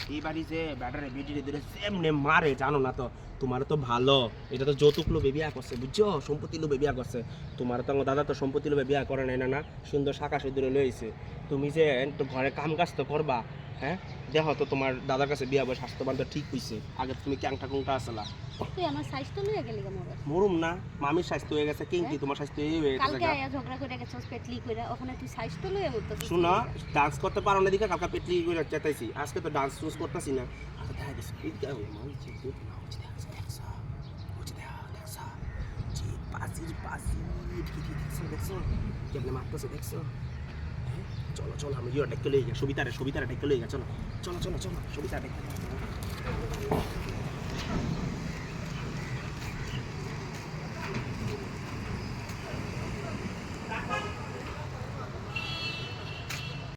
এই বাড়ি যে ব্যাটারে বেটিরে ধরে সেমনে মারে জানো না তো তোমার তো ভালো এটা তো যৌতুক লোভে বিয়া করছে বুঝছো সম্পত্তি লোভে বিয়া করছে তোমার তো দাদা তো সম্পত্তি লোভে বিয়া করে নাই না সুন্দর শাখা সুন্দর লইছে তুমি যে একটু ঘরে কাম কাজ তো করবা হ্যাঁ দেখো তো তোমার দাদার কাছে বিয়া বয়স স্বাস্থ্যবান তো ঠিক হইছে আগে তুমি ক্যাংটা কুংটা আসলা তুই আমার স্বাস্থ্য লইয়া গেলি কেন মোর মরুম না মামির স্বাস্থ্য হয়ে গেছে কিংকি তোমার স্বাস্থ্য এই হয়ে গেছে কালকে আয়া ঝগড়া করে গেছস পেটলি কইরা ওখানে তুই স্বাস্থ্য লইয়া উঠতেছিস শুনো ডান্স করতে পারো না দিকে কালকে পেটলি করে চেতাইছি আজকে তো ডান্স চুজ করতেছি না আচ্ছা দেখা গেছে এই গাও মানছি গুড না হচ্ছে দেখছ জি পাসি কি দেখছো কেমনে মারতেছে দেখছো চলো চলো আমি ইয়ে ডেকে লই গিয়ে সবিতারে ডেকে লই গিয়ে চলো চলো চলো চলো সবিতা ডেকে